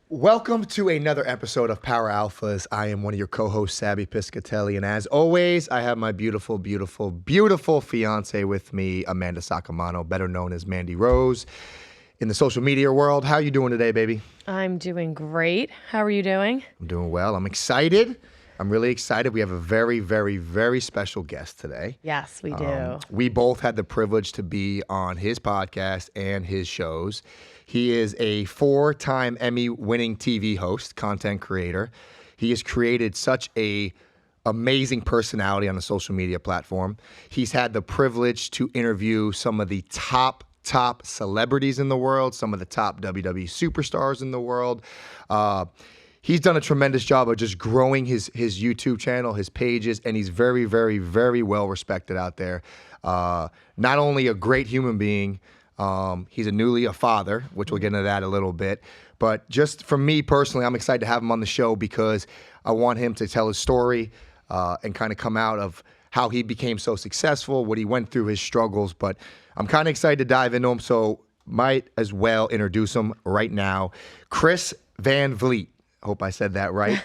Welcome to another episode of Power Alphas. I am one of your co-hosts, Sabby Piscitelli, and as always, I have my beautiful, beautiful, beautiful fiance with me, Mandy Saccomanno, better known as Mandy Rose, in the social media world. How you doing today, baby? I'm doing great. How are you doing? I'm doing well. I'm excited. I'm really excited. We have a very, very, very special guest today. Yes, we do. We both had the privilege to be on his podcast and his shows. He is a 4-time Emmy-winning TV host, content creator. He has created such a amazing personality on the social media platform. He's had the privilege to interview some of the top celebrities in the world, some of the top WWE superstars in the world. He's done a tremendous job of just growing his YouTube channel, his pages, and he's very, very, very well respected out there. Not only a great human being, he's a father, which we'll get into that a little bit. But just for me personally, I'm excited to have him on the show because I want him to tell his story and kind of come out of how he became so successful, what he went through, his struggles. But I'm kind of excited to dive into him, so might as well introduce him right now. Chris Van Vliet. Hope I said that right.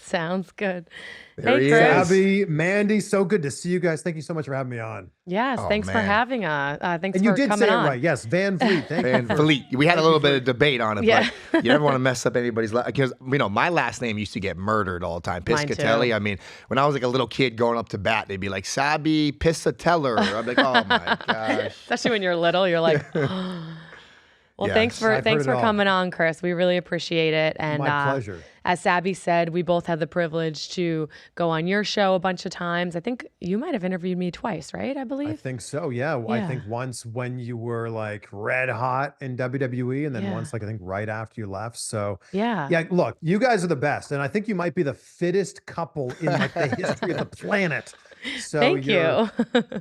Sounds good. There he Chris. is. Sabby, Mandy, so good to see you guys. Thank you so much for having me on. Yes, thanks for man. having us. Thanks And for you did coming say on. it right. Yes, Van Vliet. Thank Van you. Vliet. We had a little bit of debate on it, Yeah. but you never want to mess up anybody's life. Because, my last name used to get murdered all the time. Mine too. Piscitelli. I mean, when I was like a little kid going up to bat, they'd be like, Sabby Piscitelli. I'm like, oh my gosh. Especially when you're little, you're like, well, Yes. thanks for I've heard it all. coming on, Chris. We really appreciate it. And My pleasure. As Sabby said, we both had the privilege to go on your show a bunch of times. I think you might have interviewed me twice, right? I I believe. think so. Yeah. I Yeah. think once when you were like red hot in WWE, and then Yeah. once like I think right after you left. So Yeah. yeah, look, you guys are the best, and I think you might be the fittest couple in like the history of the planet. So Thank you.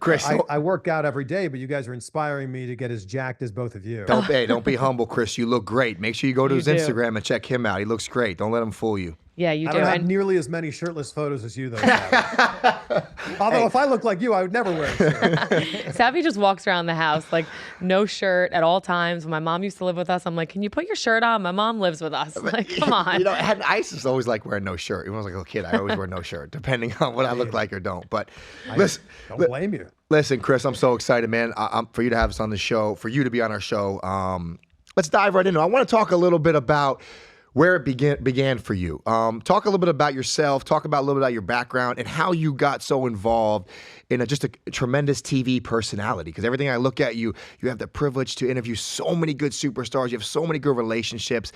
Chris, I work out every day, but you guys are inspiring me to get as jacked as both of you. don't be humble, Chris. You look great. Make sure you go to You his do. Instagram and check him out. He looks great. Don't let him fool you. Yeah, you I do. don't have And nearly as many shirtless photos as you, though. Sabby. Although if I look like you, I would never wear a shirt. Sabby just walks around the house like no shirt at all times. When my mom used to live with us, I'm like, can you put your shirt on? My mom lives with us. Like, come on. I used to always like wearing no shirt. Even when I was like a little kid, I always wear no shirt, depending on what I look like or don't. But listen, Don't blame you. listen, Chris, I'm so excited, man, for you to have us on the show, for you to be on our show. Let's dive right into it. I want to talk a little bit about where it began for you. Talk a little bit about yourself. Talk about a little bit about your background and how you got so involved in just a tremendous TV personality. Because everything I look at you have the privilege to interview so many good superstars. You have so many good relationships.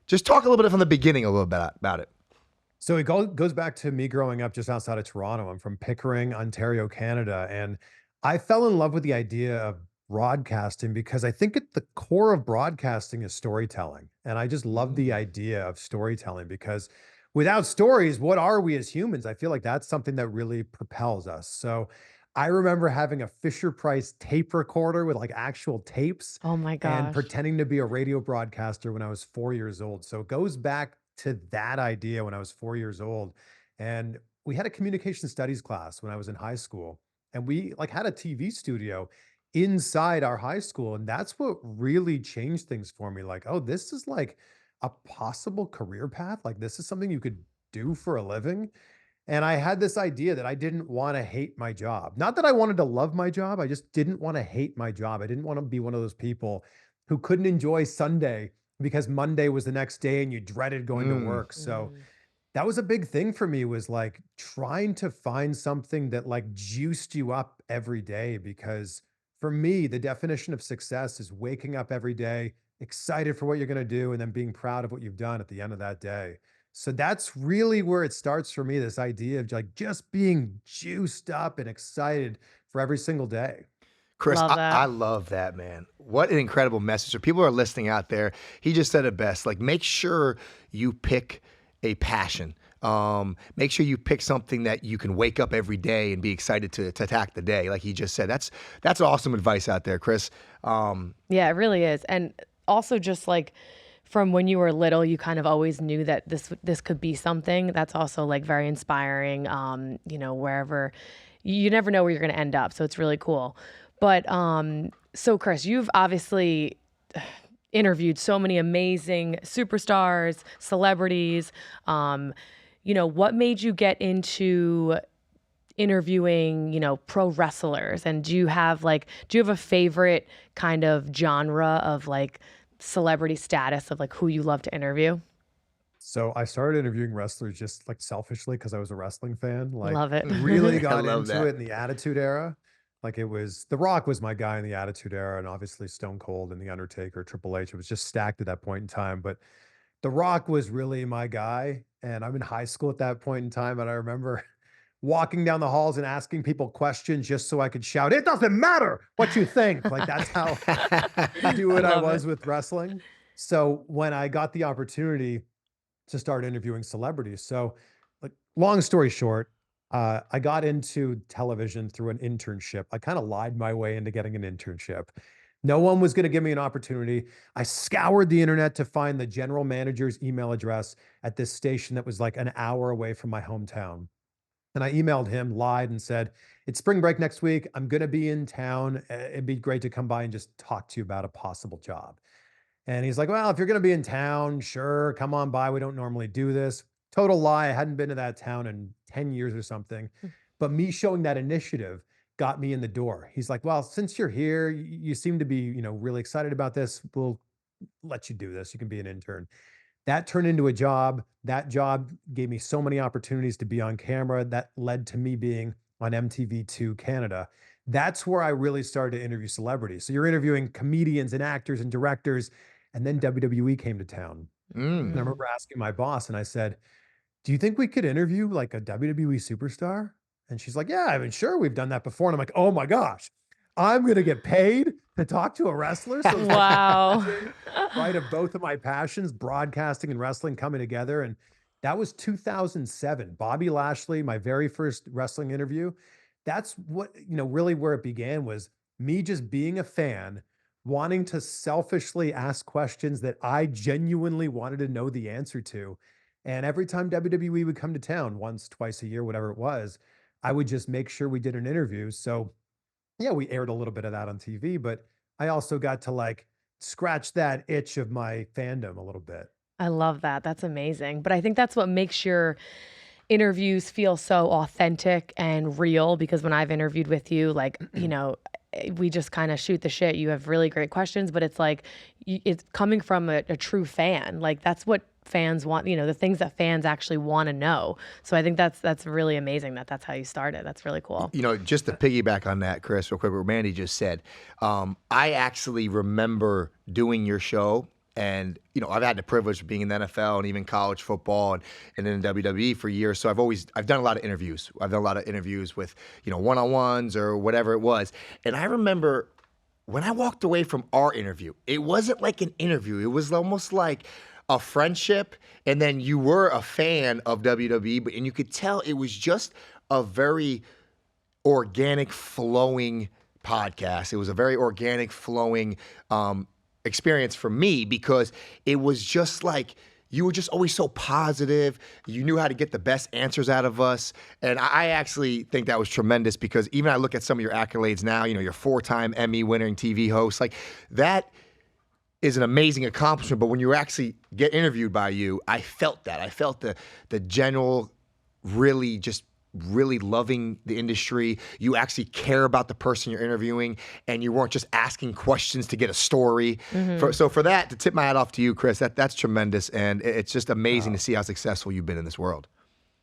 Just talk a little bit from the beginning a little bit about it. So it goes back to me growing up just outside of Toronto. I'm from Pickering, Ontario, Canada. And I fell in love with the idea of broadcasting because I think at the core of broadcasting is storytelling. And I just love the idea of storytelling because without stories, what are we as humans? I feel like that's something that really propels us. So I remember having a Fisher-Price tape recorder with like actual tapes Oh my and gosh. pretending to be a radio broadcaster when I was 4 years old. So it goes back to that idea when I was 4 years old. And we had a communication studies class when I was in high school. And we like had a TV studio inside our high school. And that's what really changed things for me. Like, oh, this is like a possible career path. Like this is something you could do for a living. And I had this idea that I didn't want to hate my job. Not that I wanted to love my job. I just didn't want to hate my job. I didn't want to be one of those people who couldn't enjoy Sunday because Monday was the next day and you dreaded going to work. So that was a big thing for me, was like trying to find something that like juiced you up every day. Because for me, the definition of success is waking up every day, excited for what you're going to do, and then being proud of what you've done at the end of that day. So that's really where it starts for me, this idea of like just being juiced up and excited for every single day. Chris, Love that. I love that, man. What an incredible message. So people are listening out there. He just said it best. Like, make sure you pick a passion. Make sure you pick something that you can wake up every day and be excited to attack the day. Like he just said, that's awesome advice out there, Chris. Yeah, it really is. And also just like from when you were little, you kind of always knew that this could be something. That's also like very inspiring. Wherever you never know where you're going to end up. So it's really cool. But so Chris, you've obviously interviewed so many amazing superstars, celebrities. What made you get into interviewing, pro wrestlers? And do you have a favorite kind of genre of like celebrity status of like who you love to interview? So I started interviewing wrestlers just like selfishly because I was a wrestling fan. Like Love it. really I got love into that. it in the Attitude Era. Like it was The Rock was my guy in the Attitude Era, and obviously Stone Cold and The Undertaker, Triple H. It was just stacked at that point in time. But The Rock was really my guy. And I'm in high school at that point in time. And I remember walking down the halls and asking people questions just so I could shout, "It doesn't matter what you think." Like that's how into I it I love it. was with wrestling. So when I got the opportunity to start interviewing celebrities. So, like, long story short, I got into television through an internship. I kind of lied my way into getting an internship. No one was going to give me an opportunity. I scoured the internet to find the general manager's email address at this station that was like an hour away from my hometown. And I emailed him, lied, and said, "It's spring break next week. I'm going to be in town. It'd be great to come by and just talk to you about a possible job." And he's like, "Well, if you're going to be in town, sure, come on by. We don't normally do this." Total lie. I hadn't been to that town in 10 years or something. But me showing that initiative got me in the door. He's like, "Well, since you're here, you seem to be, really excited about this. We'll let you do this. You can be an intern." That turned into a job. That job gave me so many opportunities to be on camera. That led to me being on MTV2 Canada. That's where I really started to interview celebrities. So you're interviewing comedians and actors and directors. And then WWE came to town. And I Mm. Mm. remember asking my boss, and I said, "Do you think we could interview like a WWE superstar?" And she's like, "Yeah, I mean, sure, we've done that before." And I'm like, "Oh my gosh, I'm going to get paid to talk to a wrestler." So it was like Wow. marriaging, right, of both of my passions, broadcasting and wrestling coming together. And that was 2007. Bobby Lashley, my very first wrestling interview. That's what, really where it began was me just being a fan, wanting to selfishly ask questions that I genuinely wanted to know the answer to. And every time WWE would come to town, once, twice a year, whatever it was, I would just make sure we did an interview. So yeah, we aired a little bit of that on TV, but I also got to like scratch that itch of my fandom a little bit. I love that. That's amazing. But I think that's what makes your interviews feel so authentic and real because when I've interviewed with you, like, we just kind of shoot the shit. You have really great questions, but it's like it's coming from a true fan. Like that's what fans want, the things that fans actually want to know. So I think that's really amazing that that's how you started. That's really cool. Just to piggyback on that, Chris, real quick, what Mandy just said, I actually remember doing your show. And, I've had the privilege of being in the NFL and even college football and in WWE for years. So I've done a lot of interviews. I've done a lot of interviews with, one-on-ones or whatever it was. And I remember when I walked away from our interview, it wasn't like an interview. It was almost like a friendship. And then you were a fan of WWE, and you could tell it was just a very organic flowing podcast. It was a very organic flowing experience for me because it was just like you were just always so positive. You knew how to get the best answers out of us. And I actually think that was tremendous because even I look at some of your accolades now, you're 4-time Emmy winning TV host. Like that is an amazing accomplishment. But when you actually get interviewed by you, I felt that. I felt the general really loving the industry. You actually care about the person you're interviewing, and you weren't just asking questions to get a story. So for that, to tip my hat off to you, Chris, that's tremendous, and it's just amazing to see how successful you've been in this world.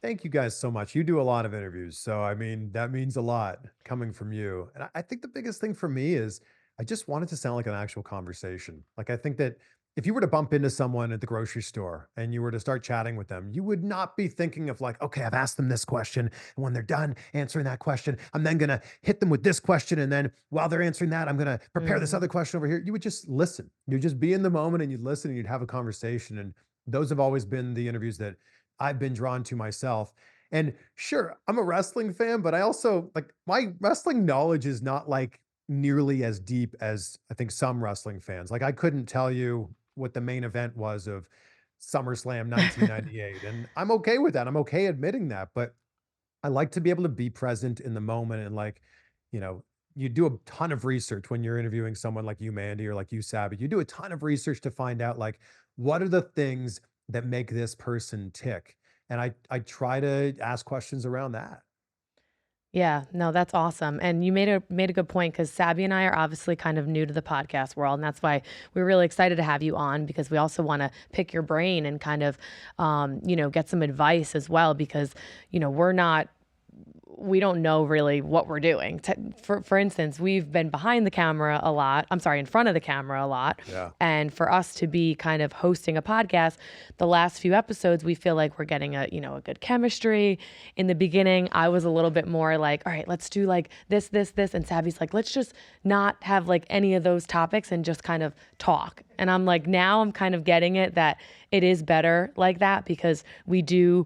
Thank you guys so much. You do a lot of interviews. So, I mean, that means a lot coming from you. And I think the biggest thing for me is I just want it to sound like an actual conversation. Like, I think that if you were to bump into someone at the grocery store and you were to start chatting with them, you would not be thinking of like, okay, I've asked them this question. And when they're done answering that question, I'm then going to hit them with this question. And then while they're answering that, I'm going to prepare this Mhm. other question over here. You would just listen. You'd just be in the moment and you'd listen and you'd have a conversation. And those have always been the interviews that I've been drawn to myself. And sure, I'm a wrestling fan, but I also like my wrestling knowledge is not like nearly as deep as I think some wrestling fans. Like I couldn't tell you what the main event was of SummerSlam 1998. And I'm okay with that. I'm okay admitting that, but I like to be able to be present in the moment and like, you know, you do a ton of research when you're interviewing someone like you, Mandy, or like you, Sabby. You do a ton of research to find out like what are the things that make this person tick. And I try to ask questions around that. Yeah, no, that's awesome. And you made a good point because Sabby and I are obviously kind of new to the podcast world, and that's why we're really excited to have you on because we also want to pick your brain and kind of, get some advice as well because we don't know really what we're doing. For instance, we've been behind the camera a lot. I'm sorry, in front of the camera a lot. Yeah. And for us to be kind of hosting a podcast, the last few episodes, we feel like we're getting a good chemistry. In the beginning, I was a little bit more like, all right, let's do like this. And Sabby's like, let's just not have like any of those topics and just kind of talk. And I'm like, now I'm kind of getting it that it is better like that because we do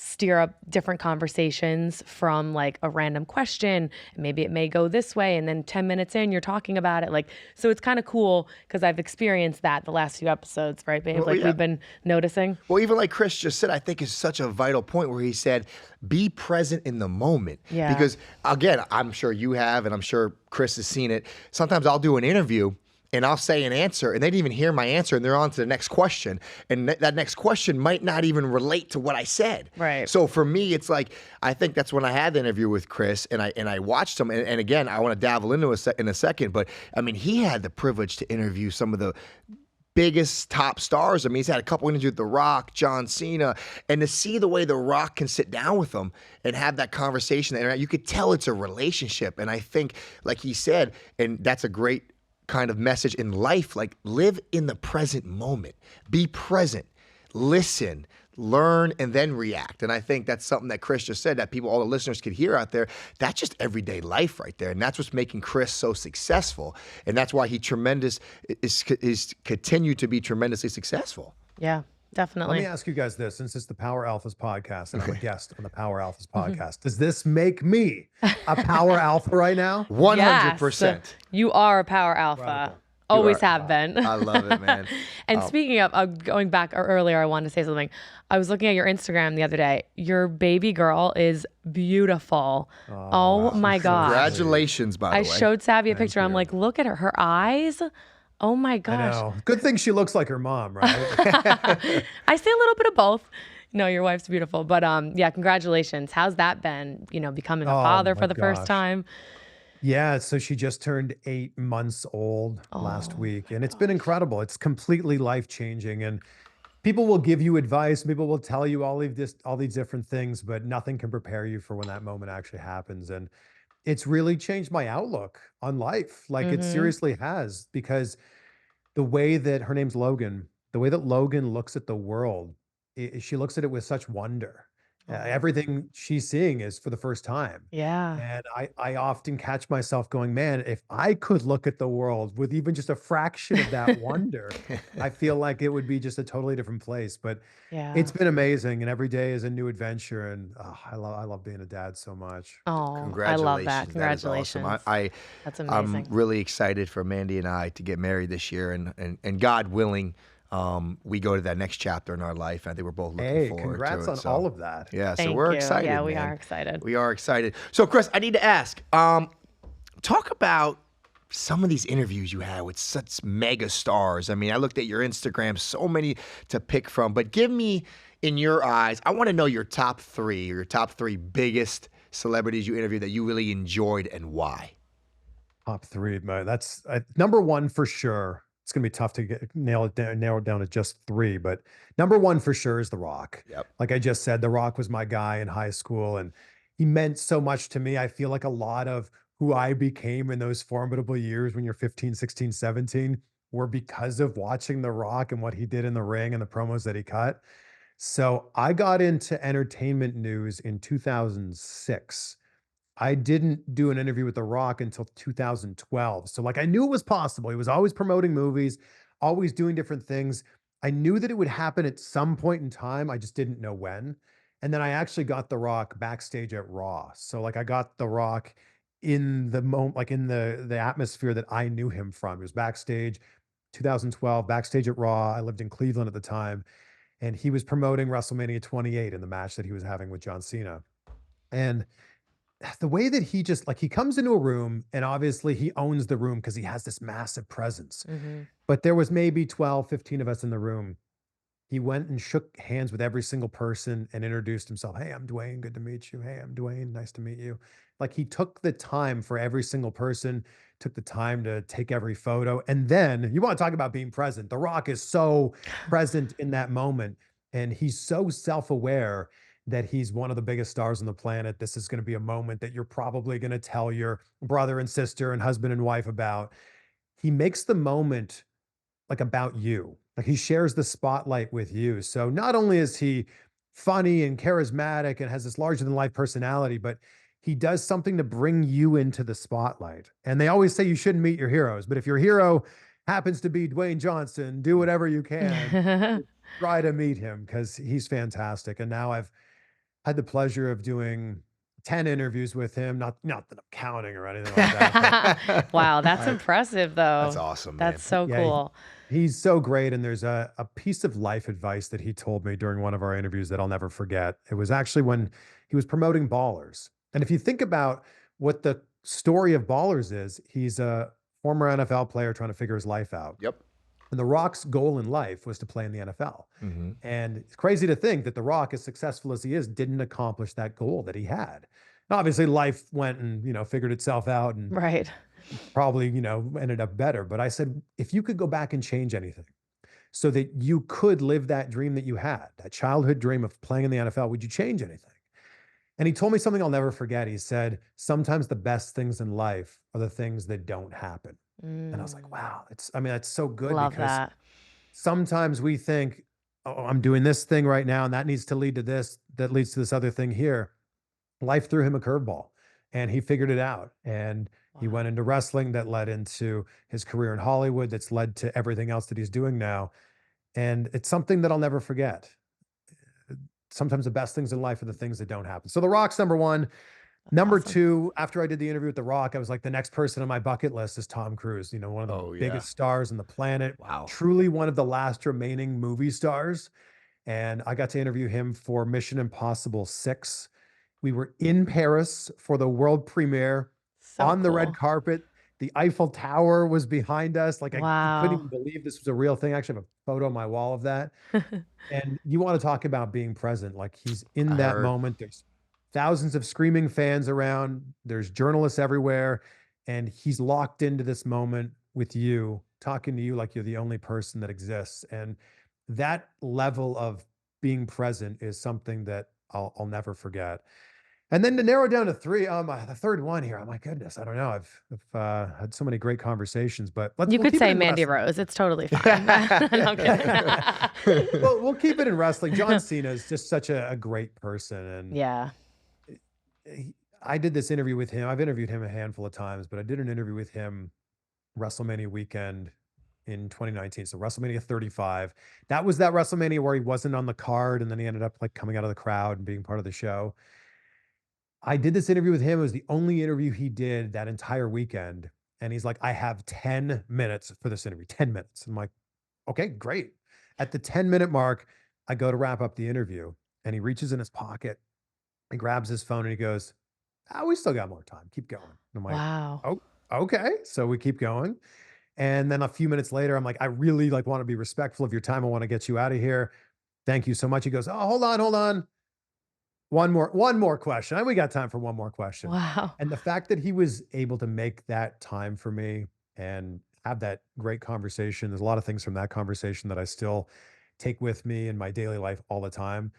steer up different conversations from like a random question. Maybe it may go this way. And then 10 minutes in, you're talking about it. Like, so it's kind of cool because I've experienced that the last few episodes, right, babe? We've been noticing. Well, even like Chris just said, I think is such a vital point where he said, be present in the moment. Yeah. Because again, I'm sure you have, and I'm sure Chris has seen it. Sometimes I'll do an interview and I'll say an answer and they didn't even hear my answer and they're on to the next question. And that next question might not even relate to what I said. Right. So for me, it's like, I think that's when I had the interview with Chris and I watched him. And again, I want to dabble into in a second, but I mean, he had the privilege to interview some of the biggest top stars. I mean, he's had a couple interviews with The Rock, John Cena, and to see the way The Rock can sit down with them and have that conversation, you could tell it's a relationship. And I think, like he said, and that's a great kind of message in life, like live in the present moment, be present, listen, learn, and then react. And I think that's something that Chris just said that all the listeners could hear out there. That's just everyday life right there. And that's what's making Chris so successful. And that's why he is continued to be tremendously successful. Yeah. Definitely. Let me ask you guys this, since it's the Power Alphas podcast and I'm a guest on the Power Alphas podcast, does this make me a Power Alpha right now? 100%. Yes, you are a Power Alpha. Incredible. Always have been. I love it, man. And speaking of going back earlier, I wanted to say something. I was looking at your Instagram the other day. Your baby girl is beautiful. Oh my gosh. Congratulations, by the way. I showed Sabby a picture. I'm like, look at her eyes. Oh my gosh. I know. Good thing she looks like her mom, right? I say a little bit of both. No, your wife's beautiful. But yeah, congratulations. How's that been, becoming a father for the first time? Yeah, so she just turned 8 months old last week, and it's been incredible. It's completely life-changing, and people will give you advice, people will tell you all these different things, but nothing can prepare you for when that moment actually happens. And it's really changed my outlook on life. Like it seriously has, because the way that her name's Logan, the way that Logan looks at the world, she looks at it with such wonder. Everything she's seeing is for the first time. Yeah. And I often catch myself going, man, if I could look at the world with even just a fraction of that wonder, I feel like it would be just a totally different place. But Yeah. it's been amazing, and every day is a new adventure. And I love being a dad so much. Oh, I Congratulations. love that. That is awesome. Congratulations. That's amazing. I'm really excited for Mandy and I to get married this year, and God willing, we go to that next chapter in our life. I think we're both looking forward to it. Congrats on all of that. Yeah, so Thank we're you. excited. Yeah, we man. are excited. We are excited. So, Chris, I need to ask, talk about some of these interviews you had with such mega stars. I mean, I looked at your Instagram, so many to pick from, but give me, in your eyes, I want to know your top three biggest celebrities you interviewed that you really enjoyed and why. Top three, man. That's number one for sure. It's gonna be tough to narrow it down to just three, but number one for sure is The Rock. Yep. Like I just said, The Rock was my guy in high school, and he meant so much to me. I feel like a lot of who I became in those formidable years when you're 15, 16, 17 were because of watching The Rock and what he did in the ring and the promos that he cut. So I got into entertainment news in 2006. I didn't do an interview with The Rock until 2012. So like I knew it was possible. He was always promoting movies, always doing different things. I knew that it would happen at some point in time. I just didn't know when. And then I actually got The Rock backstage at Raw. So like I got The Rock in the moment, like in the atmosphere that I knew him from. He was backstage 2012, backstage at Raw. I lived in Cleveland at the time, and he was promoting WrestleMania 28 in the match that he was having with John Cena. And the way that he just like he comes into a room and obviously he owns the room because he has this massive presence. Hmm. But there was maybe 12, 15 of us in the room. He went and shook hands with every single person and introduced himself. Hey, I'm Dwayne. Good to meet you. Hey, I'm Dwayne. Nice to meet you. Like he took the time for every single person, took the time to take every photo. And then you want to talk about being present. The Rock is so present in that moment. And he's so self aware that he's one of the biggest stars on the planet. This is going to be a moment that you're probably going to tell your brother and sister and husband and wife about. He makes the moment like about you. Like he shares the spotlight with you. So not only is he funny and charismatic and has this larger than life personality, but he does something to bring you into the spotlight. And they always say you shouldn't meet your heroes, but if your hero happens to be Dwayne Johnson, do whatever you can to try to meet him because he's fantastic. And now I've had the pleasure of doing 10 interviews with him. Not that I'm counting or anything like that, but Wow, that's I, impressive That's though. awesome, man. That's so yeah, cool. he's so great. And there's a piece of life advice that he told me during one of our interviews that I'll never forget. It was actually when he was promoting Ballers. And if you think about what the story of Ballers is, he's a former NFL player trying to figure his life out. Yep. And The Rock's goal in life was to play in the NFL. Hmm. And it's crazy to think that The Rock, as successful as he is, didn't accomplish that goal that he had. Obviously, life went and, figured itself out and Right. probably, ended up better. But I said, if you could go back and change anything so that you could live that dream that you had, that childhood dream of playing in the NFL, would you change anything? And he told me something I'll never forget. He said, sometimes the best things in life are the things that don't happen. And I was like, Mm, wow, that's so good love because that. sometimes we think, oh, I'm doing this thing right now, and that needs to lead to this, that leads to this other thing here. Life threw him a curveball and he figured it out. And he Wow. went into wrestling that led into his career in Hollywood, that's led to everything else that he's doing now. And it's something that I'll never forget. Sometimes the best things in life are the things that don't happen. So The Rock's number one. That's Number awesome. two, after I did the interview with The Rock, I was like, the next person on my bucket list is Tom Cruise, one of the Oh yeah. biggest stars on the planet, Wow. truly one of the last remaining movie stars. And I got to interview him for Mission Impossible 6. We were in Paris for the world premiere So on the red cool. carpet. The Eiffel Tower was behind us. Like I couldn't Wow. even believe this was a real thing. I actually have a photo on my wall of that. And you want to talk about being present. Like he's in I that heard. moment. There's thousands of screaming fans around. There's journalists everywhere. And he's locked into this moment with you, talking to you like you're the only person that exists. And that level of being present is something that I'll never forget. And then to narrow down to three, the third one here. Oh my goodness, I don't know. I've had so many great conversations, but You we'll could keep it say in Mandy wrestling. Rose. It's totally fine. No, I'm kidding. Well, we'll keep it in wrestling. John Cena is just such a great person, and Yeah. he, I did this interview with him. I've interviewed him a handful of times, but I did an interview with him WrestleMania weekend in 2019. So WrestleMania 35. That was that WrestleMania where he wasn't on the card, and then he ended up like coming out of the crowd and being part of the show. I did this interview with him. It was the only interview he did that entire weekend. And he's like, I have 10 minutes for this interview, 10 minutes. I'm like, okay, great. At the 10-minute mark, I go to wrap up the interview and he reaches in his pocket, he grabs his phone and he goes, we still got more time. Keep going. And I'm like, Wow. oh, okay. So we keep going. And then a few minutes later, I'm like, I really like want to be respectful of your time. I want to get you out of here. Thank you so much. He goes, oh, hold on. One more question. We got time for one more question. Wow. And the fact that he was able to make that time for me and have that great conversation, there's a lot of things from that conversation that I still take with me in my daily life all the time.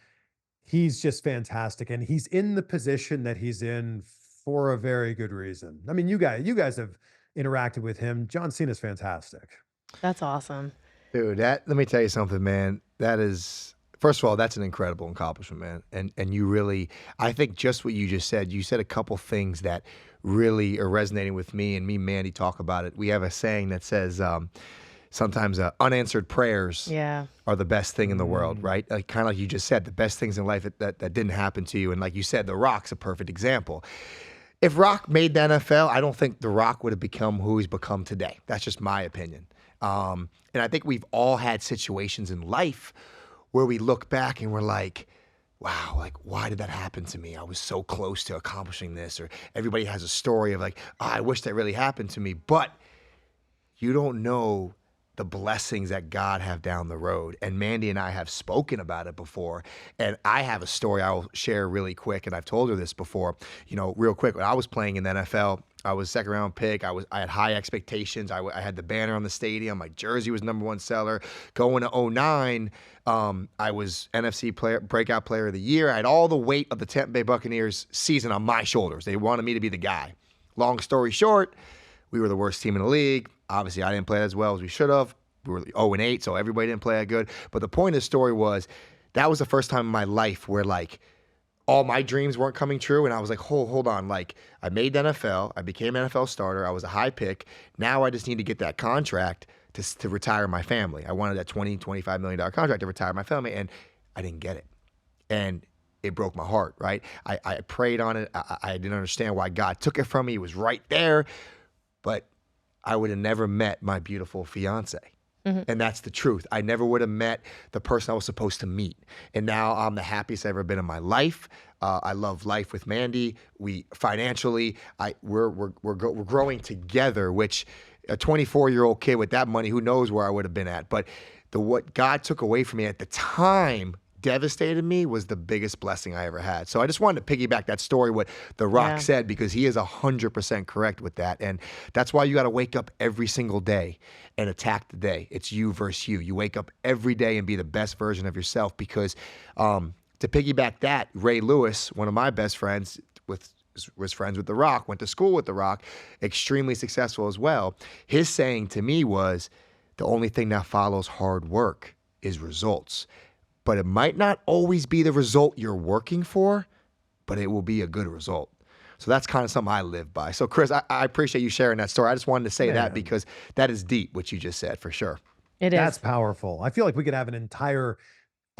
He's just fantastic. And he's in the position that he's in for a very good reason. I mean, you guys have interacted with him. John Cena's fantastic. That's awesome. Dude, let me tell you something, man. That is, first of all, that's an incredible accomplishment, man. And you really, I think just what you said a couple things that really are resonating with me, and me and Mandy talk about it. We have a saying that says, sometimes unanswered prayers Yeah. are the best thing in the world, Mm. right? Like kind of like you just said, the best things in life that didn't happen to you. And like you said, The Rock's a perfect example. If Rock made the NFL, I don't think The Rock would have become who he's become today. That's just my opinion. And I think we've all had situations in life where we look back and we're like, wow, like, why did that happen to me? I was so close to accomplishing this. Or everybody has a story of like, oh, I wish that really happened to me. But you don't know the blessings that God have down the road. And Mandy and I have spoken about it before. And I have a story I'll share really quick. And I've told her this before, real quick. When I was playing in the NFL, I was second round pick. I had high expectations. I had the banner on the stadium. My jersey was #1 seller. Going to '09, I was NFC breakout player of the year. I had all the weight of the Tampa Bay Buccaneers season on my shoulders. They wanted me to be the guy. Long story short, we were the worst team in the league. Obviously, I didn't play as well as we should have. We were 0-8, so everybody didn't play that good. But the point of the story was that was the first time in my life where, like, all my dreams weren't coming true. And I was like, hold on. Like, I made the NFL. I became an NFL starter. I was a high pick. Now I just need to get that contract to retire my family. I wanted that $20-25 million contract to retire my family, and I didn't get it. And it broke my heart, right? I prayed on it. I didn't understand why God took it from me. It was right there. But I would have never met my beautiful fiance. Mm-hmm. And that's the truth. I never would have met the person I was supposed to meet. And now I'm the happiest I've ever been in my life. I love life with Mandy. We're growing together, which a 24-year-old kid with that money, who knows where I would have been at. But what God took away from me at the time devastated me was the biggest blessing I ever had. So I just wanted to piggyback that story, what The Rock said, because he is 100% correct with that. And that's why you got to wake up every single day and attack the day. It's you versus you. You wake up every day and be the best version of yourself, because to piggyback that, Ray Lewis, one of my best friends, was friends with The Rock, went to school with The Rock, extremely successful as well. His saying to me was, the only thing that follows hard work is results. But it might not always be the result you're working for, but it will be a good result. So that's kind of something I live by. So Chris, I appreciate you sharing that story. I just wanted to say that because that is deep, what you just said, for sure. That's powerful. I feel like we could have an entire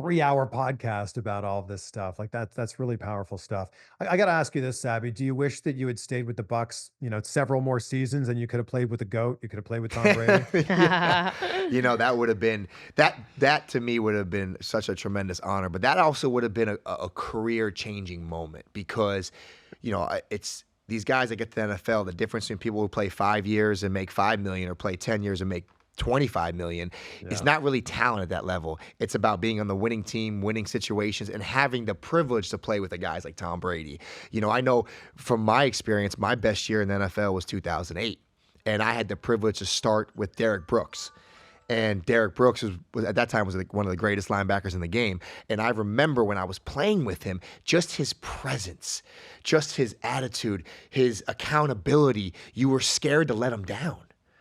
3-hour podcast about all of this stuff. Like that's really powerful stuff. I got to ask you this, Sabby. Do you wish that you had stayed with the Bucks, several more seasons, and you could have played with the GOAT? You could have played with Tom Brady. That would have been that to me would have been such a tremendous honor. But that also would have been a career-changing moment, because, it's these guys that get to the NFL. The difference between people who play 5 years and make $5 million, or play 10 years and make $25 million. It's not really talent at that level. It's about being on the winning team, winning situations, and having the privilege to play with the guys like Tom Brady. I know from my experience, my best year in the NFL was 2008. And I had the privilege to start with Derrick Brooks. And Derrick Brooks was at that time was one of the greatest linebackers in the game. And I remember when I was playing with him, just his presence, just his attitude, his accountability, you were scared to let him down.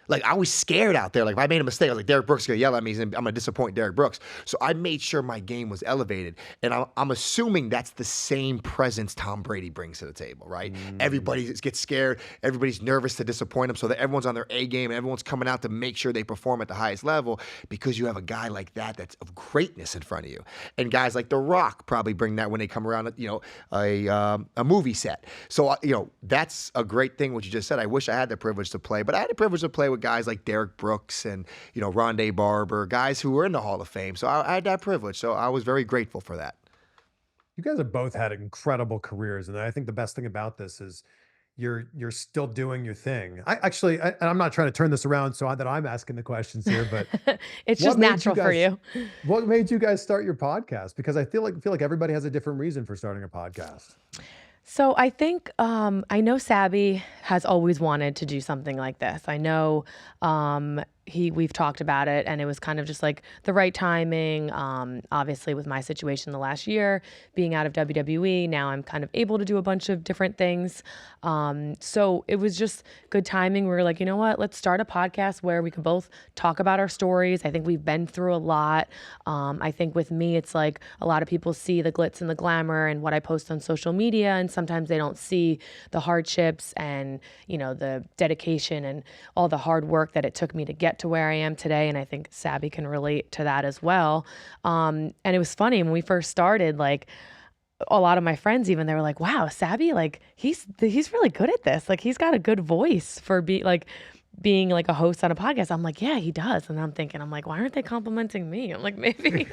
Like, I was scared out there. Like, if I made a mistake, I was like, Derrick Brooks is going to yell at me, and I'm going to disappoint Derrick Brooks. So I made sure my game was elevated. And I'm assuming that's the same presence Tom Brady brings to the table, right? Everybody gets scared. Everybody's nervous to disappoint him, so that everyone's on their A game, and everyone's coming out to make sure they perform at the highest level, because you have a guy like that that's of greatness in front of you. And guys like The Rock probably bring that when they come around, a movie set. So, that's a great thing, what you just said. I wish I had the privilege to play, but I had the privilege to play with guys like Derrick Brooks and, Rondé Barber, guys who were in the Hall of Fame. So I had that privilege. So I was very grateful for that. You guys have both had incredible careers. And I think the best thing about this is you're still doing your thing. I'm not trying to turn this around so that I'm asking the questions here, but it's just natural for you. What made you guys start your podcast? Because I feel like everybody has a different reason for starting a podcast. So I think I know Sabby has always wanted to do something like this. I know we've talked about it, and it was kind of just like the right timing. Obviously, with my situation the last year, being out of WWE, now I'm kind of able to do a bunch of different things. So it was just good timing. We were like, you know what? Let's start a podcast where we can both talk about our stories. I think we've been through a lot. I think with me, it's like a lot of people see the glitz and the glamour and what I post on social media, and sometimes they don't see the hardships and, the dedication and all the hard work that it took me to get to where I am today. And I think Sabby can relate to that as well. And it was funny when we first started, like, a lot of my friends, even, they were like, wow, Sabby, like he's really good at this. Like, he's got a good voice for being like a host on a podcast? I'm like, yeah, he does. And I'm thinking, I'm like, why aren't they complimenting me? I'm like, maybe,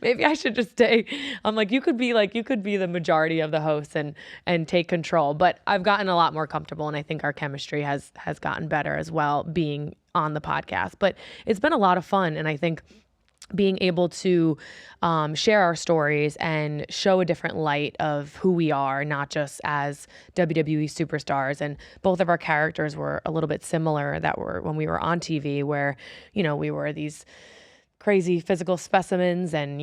maybe I should just stay. I'm like, you could be the majority of the hosts and take control. But I've gotten a lot more comfortable, and I think our chemistry has gotten better as well being on the podcast. But it's been a lot of fun, and I think being able to share our stories and show a different light of who we are, not just as WWE superstars. And both of our characters were a little bit similar that were when we were on TV, where, we were these crazy physical specimens, and,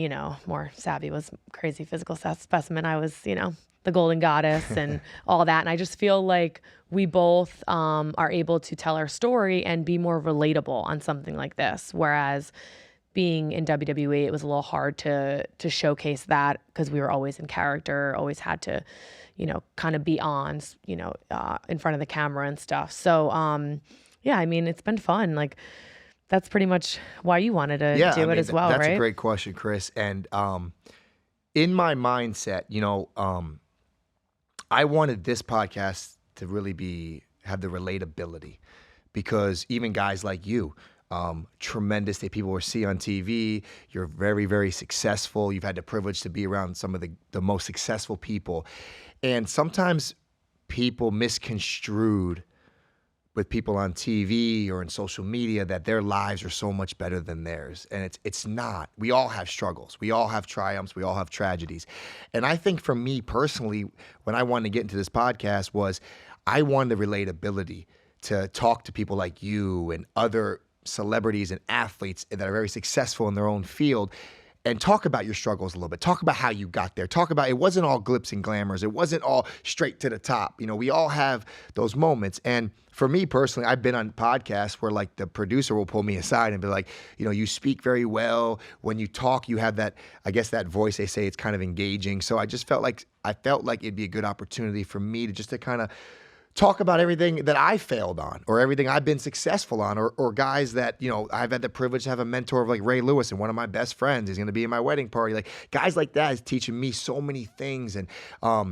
more Sabby was crazy physical specimen. I was, the golden goddess and all that. And I just feel like we both are able to tell our story and be more relatable on something like this. Whereas being in WWE, it was a little hard to showcase that because we were always in character, always had to, kind of be on, in front of the camera and stuff. So, yeah, I mean, it's been fun. Like, that's pretty much why you wanted to do it as well, that's right? That's a great question, Chris. And in my mindset, I wanted this podcast to really have the relatability, because even guys like you, tremendous that people will see on TV. You're very, very successful. You've had the privilege to be around some of the most successful people. And sometimes people misconstrued with people on TV or in social media that their lives are so much better than theirs. And it's not. We all have struggles. We all have triumphs. We all have tragedies. And I think for me personally, when I wanted to get into this podcast, was I wanted the relatability to talk to people like you and other celebrities and athletes that are very successful in their own field, and talk about your struggles a little bit. Talk about how you got there. Talk about, it wasn't all glitz and glamours. It wasn't all straight to the top. We all have those moments. And for me personally, I've been on podcasts where like the producer will pull me aside and be like, you speak very well. When you talk, you have that, I guess that voice, they say it's kind of engaging. So I felt like it'd be a good opportunity for me to kind of talk about everything that I failed on, or everything I've been successful on, or guys that, I've had the privilege to have a mentor of like Ray Lewis, and one of my best friends is going to be in my wedding party. Like guys like that is teaching me so many things. And, I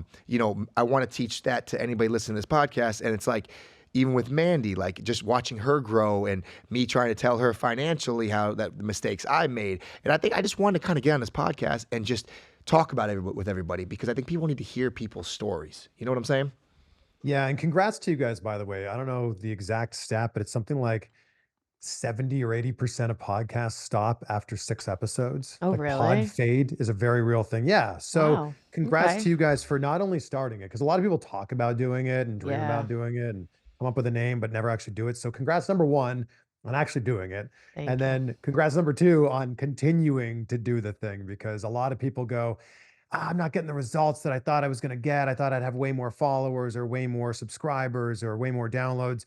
want to teach that to anybody listening to this podcast. And it's like, even with Mandy, like just watching her grow and me trying to tell her financially how the mistakes I made. And I think I just wanted to kind of get on this podcast and just talk about it with everybody, because I think people need to hear people's stories. You know what I'm saying? Yeah, and congrats to you guys, by the way. I don't know the exact stat, but it's something like 70 or 80% of podcasts stop after 6 episodes. Oh, Like pod really? fade is a very real thing. Yeah. So Wow. congrats Okay. to you guys for not only starting it, because a lot of people talk about doing it and dream Yeah. about doing it and come up with a name, but never actually do it. So congrats, number one, on actually doing it. And Thank you. then congrats, number two, on continuing to do the thing, because a lot of people go, I'm not getting the results that I thought I was going to get. I thought I'd have way more followers or way more subscribers or way more downloads.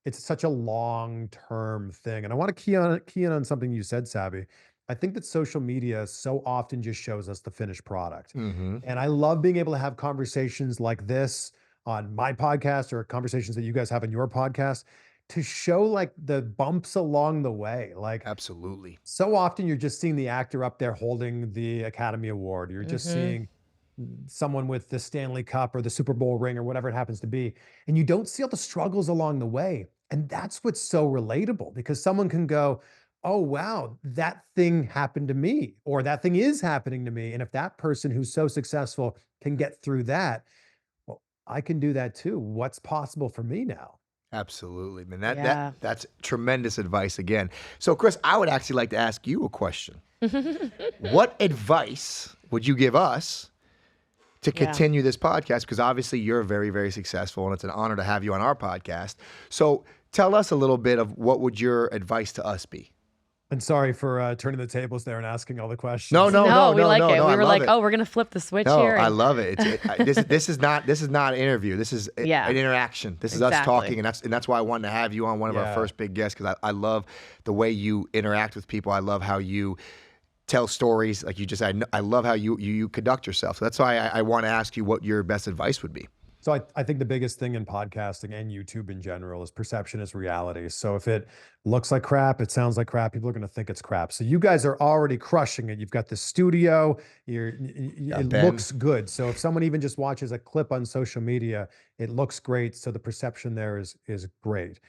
It's such a long-term thing. And I want to key in on something you said, Sabby. I think that social media so often just shows us the finished product. Mm-hmm. And I love being able to have conversations like this on my podcast, or conversations that you guys have on your podcast, to show like the bumps along the way. Like, Absolutely. so often you're just seeing the actor up there holding the Academy Award. You're just Mm-hmm. seeing someone with the Stanley Cup or the Super Bowl ring or whatever it happens to be. And you don't see all the struggles along the way. And that's what's so relatable, because someone can go, oh, wow, that thing happened to me, or that thing is happening to me. And if that person who's so successful can get through that, well, I can do that too. What's possible for me now? Absolutely, man. Yeah. That's tremendous advice again. So, Chris, I would actually like to ask you a question. What advice would you give us to Yeah. continue this podcast? Because obviously you're very, very successful, and it's an honor to have you on our podcast. So tell us a little bit of what would your advice to us be? And sorry for turning the tables there and asking all the questions. No, no, No, we like it. no, We I were love like, it. oh, we're gonna flip the switch No, here. I and- love it. This is not an interview. This is Yeah. an interaction. This is us Exactly. talking, and that's why I wanted to have you on, one of our Yeah. first big guests, because I love the way you interact with people. I love how you tell stories, like you just. I love how you conduct yourself. So that's why I want to ask you what your best advice would be. So I think the biggest thing in podcasting and YouTube in general is perception is reality. So if it looks like crap, it sounds like crap, people are going to think it's crap. So you guys are already crushing it. You've got the studio, it Ben. looks good. So if someone even just watches a clip on social media, it looks great. So the perception there is great.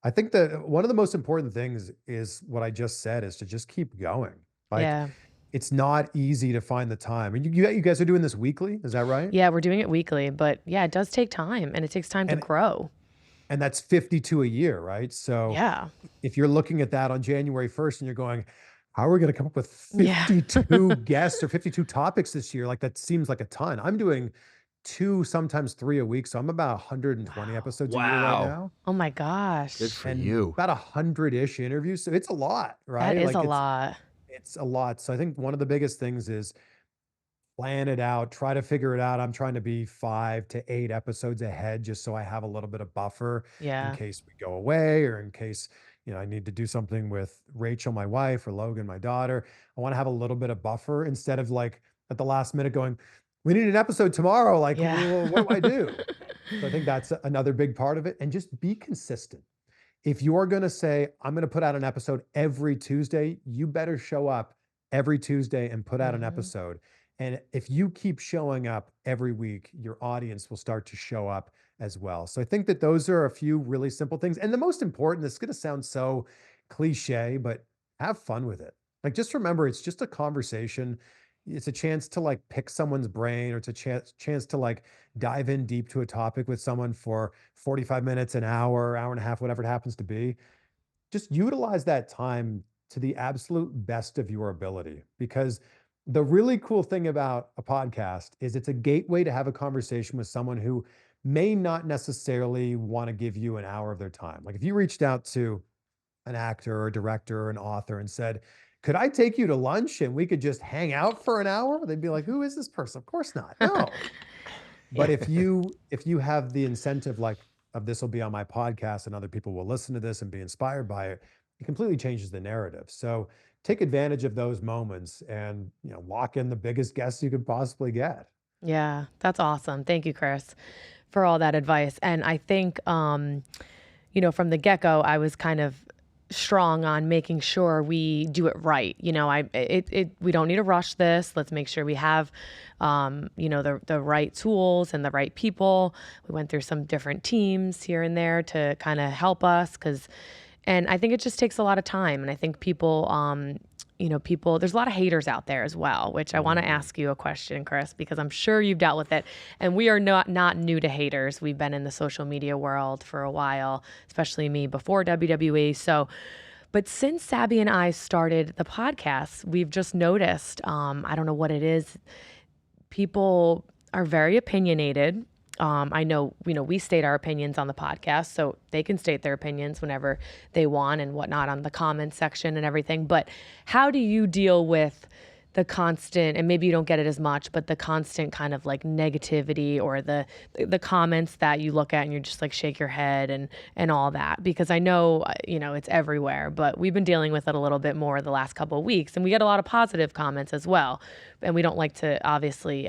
I think that one of the most important things is what I just said is to just keep going. Like Yeah. it's not easy to find the time. And you guys are doing this weekly, is that right? Yeah, we're doing it weekly, but yeah, it does take time and it takes time to And grow. and that's 52 a year, right? So Yeah. if you're looking at that on January 1st and you're going, how are we going to come up with Yeah. 52 guests or 52 topics this year? Like that seems like a ton. I'm doing two, sometimes three a week. So I'm about 120 Wow. episodes a year right Wow. now Oh my Good gosh. for and you. about 100-ish interviews. So it's a lot, That right? is Like a lot. it's a lot. So I think one of the biggest things is plan it out, try to figure it out. I'm trying to be 5 to 8 episodes ahead just so I have a little bit of buffer in Yeah. case we go away or in case, I need to do something with Rachel, my wife, or Logan, my daughter. I want to have a little bit of buffer instead of like at the last minute going, we need an episode tomorrow. Like, Yeah. what do I do? So I think that's another big part of it. And just be consistent. If you're going to say, I'm going to put out an episode every Tuesday, you better show up every Tuesday and put out an Mhm. episode. And if you keep showing up every week, your audience will start to show up as well. So I think that those are a few really simple things. And the most important, this is going to sound so cliche, but have fun with it. Like just remember, it's just a conversation. It's a chance to like pick someone's brain, or it's a chance to like dive in deep to a topic with someone for 45 minutes, an hour and a half, whatever it happens to be. Just utilize that time to the absolute best of your ability. Because the really cool thing about a podcast is it's a gateway to have a conversation with someone who may not necessarily want to give you an hour of their time. Like if you reached out to an actor or a director or an author and said, could I take you to lunch and we could just hang out for an hour? They'd be like, who is this person? Of course not. No. Yeah. But if you have the incentive like of this will be on my podcast and other people will listen to this and be inspired by it, it completely changes the narrative. So take advantage of those moments and lock in the biggest guests you could possibly get. Yeah. That's awesome. Thank you, Chris, for all that advice. And I think from the get-go, I was kind of strong on making sure we do it right. We don't need to rush this. Let's make sure we have the right tools and the right people. We went through some different teams here and there to kind of help us and I think it just takes a lot of time. And I think people, there's a lot of haters out there as well, which I want to Mhm. ask you a question, Chris, because I'm sure you've dealt with it. And we are not new to haters. We've been in the social media world for a while, especially me before WWE. So, but since Sabby and I started the podcast, we've just noticed, I don't know what it is, people are very opinionated. I know, we state our opinions on the podcast, so they can state their opinions whenever they want and whatnot on the comments section and everything. But how do you deal with the constant, and maybe you don't get it as much, but the constant kind of like negativity or the comments that you look at and you're just like shake your head and all that? Because I know, it's everywhere, but we've been dealing with it a little bit more the last couple of weeks, and we get a lot of positive comments as well. And we don't like to obviously,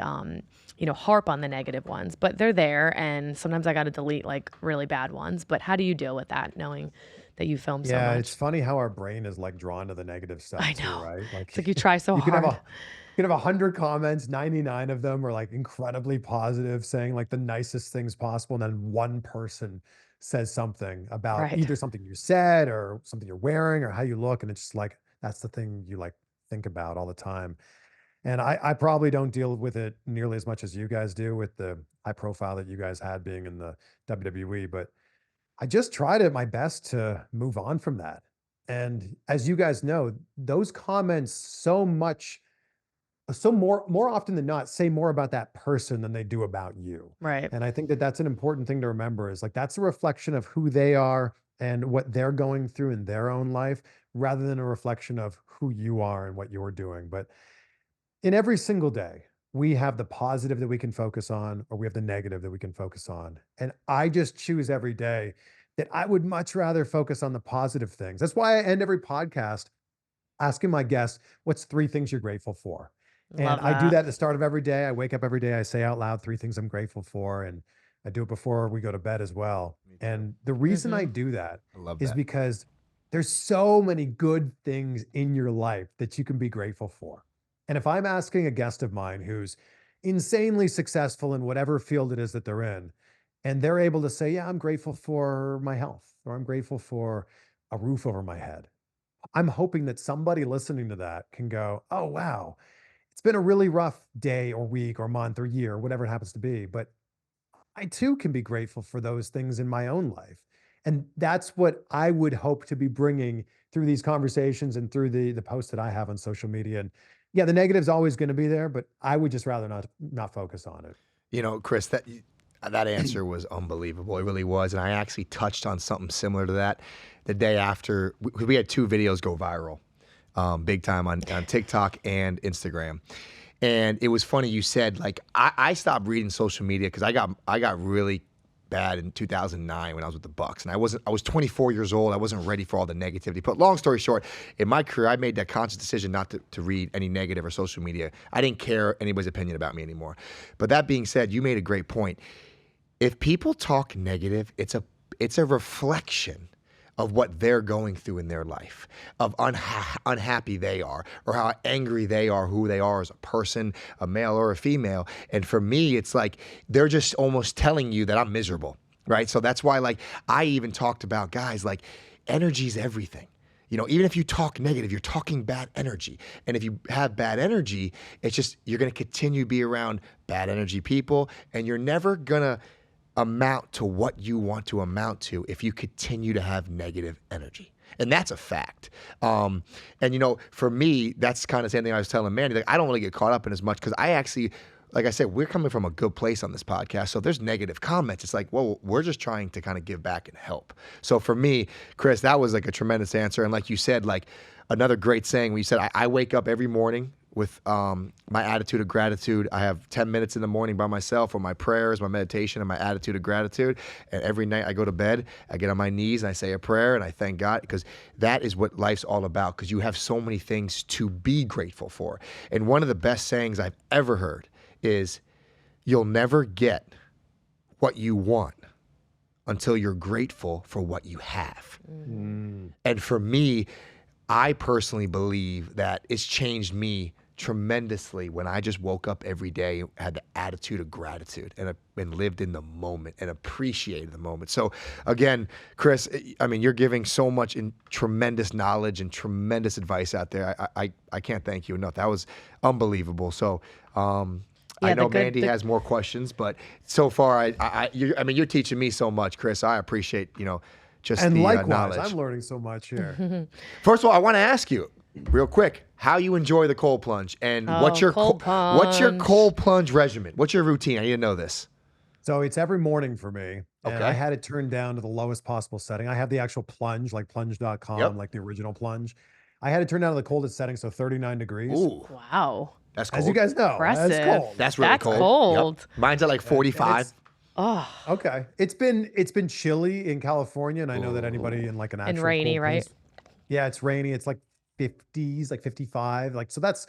harp on the negative ones, but they're there. And sometimes I got to delete like really bad ones. But how do you deal with that, knowing that you film so Yeah, it's much? funny how our brain is like drawn to the negative I stuff too, know. right? It's Like like you try so you can have hard. a you can have 100 comments, 99 of them are like incredibly positive, saying like the nicest things possible, and then one person says something about Right. either something you said or something you're wearing or how you look, and it's just like that's the thing you like think about all the time. And I probably don't deal with it nearly as much as you guys do with the high profile that you guys had being in the WWE, but I just tried at my best to move on from that. And as you guys know, those comments so more often than not say more about that person than they do about you. Right. And I think that that's an important thing to remember is like that's a reflection of who they are and what they're going through in their own life rather than a reflection of who you are and what you're doing. But in every single day, we have the positive that we can focus on, or we have the negative that we can focus on. And I just choose every day that I would much rather focus on the positive things. That's why I end every podcast asking my guests, what's three things you're grateful for? And Love I do that. that at the start of every day. I wake up every day, I say out loud three things I'm grateful for. And I do it before we go to bed as well. Me too. And the reason I Hmm. do that I love is that. because there's so many good things in your life that you can be grateful for. And if I'm asking a guest of mine who's insanely successful in whatever field it is that they're in, And they're able to say, yeah, I'm grateful for my health, or I'm grateful for a roof over my head. I'm hoping that somebody listening to that can go, oh, wow, it's been a really rough day or week or month or year, whatever it happens to be. But I too can be grateful for those things in my own life. And that's what I would hope to be bringing through these conversations and through the posts that I have on social media. And yeah, the negative's always going to be there, but I would just rather not focus on it. You know, Chris, that answer was unbelievable. It really was. And I actually touched on something similar to that the day after. We had 2 videos go viral, big time on TikTok and Instagram. And it was funny you said, like, I stopped reading social media because I got really bad in 2009 when I was with the Bucks, and I was 24 years old. I wasn't ready for all the negativity. But long story short, in my career, I made that conscious decision not to read any negative or social media. I didn't care anybody's opinion about me anymore. But that being said, you made a great point. If people talk negative, it's a reflection of what they're going through in their life, of unhappy they are, or how angry they are, who they are as a person, a male or a female. And for me, it's like they're just almost telling you that I'm miserable, right? So that's why, like, I even talked about, guys, like, energy's everything. You know, even if you talk negative, you're talking bad energy. And if you have bad energy, it's just, you're going to continue to be around bad energy people, and you're never going to amount to what you want to amount to if you continue to have negative energy. And that's a fact. And, you know, for me, that's kind of the same thing I was telling Mandy. Like, I don't really get caught up in as much because I actually, like I said, we're coming from a good place on this podcast. So if there's negative comments, it's like, well, we're just trying to kind of give back and help. So for me, Chris, that was like a tremendous answer. And like you said, like another great saying when you said, I wake up every morning with my attitude of gratitude. I have 10 minutes in the morning by myself for my prayers, my meditation, and my attitude of gratitude. And every night I go to bed, I get on my knees and I say a prayer and I thank God, because that is what life's all about, because you have so many things to be grateful for. And one of the best sayings I've ever heard is, you'll never get what you want until you're grateful for what you have. Mm. And for me, I personally believe that it's changed me tremendously when I just woke up every day, had the attitude of gratitude, and lived in the moment and appreciated the moment. So again, Chris, I mean, you're giving so much tremendous knowledge and tremendous advice out there. I can't thank you enough. That was unbelievable. So I know Mandy has more questions, but so far, I mean, you're teaching me so much, Chris. I appreciate, just and the likewise, knowledge. I'm learning so much here. First of all, I want to ask you real quick how you enjoy the cold plunge, and what's your cold plunge regimen? What's your routine? I need to know this. So it's every morning for me. And Okay. I had it turned down to the lowest possible setting. I have the actual plunge, like plunge.com, Yep. like the original plunge. I had it turned down to the coldest setting, so 39 degrees. Ooh, Wow. that's cold. As you guys know, Impressive. that's cold. That's really That's cold. cold. Yep. Mine's at like 45. Oh, Okay. It's been chilly in California, and I know that anybody in like an actual and rainy, cold right? place- yeah, it's rainy. It's like 50s, like 55. Like, so that's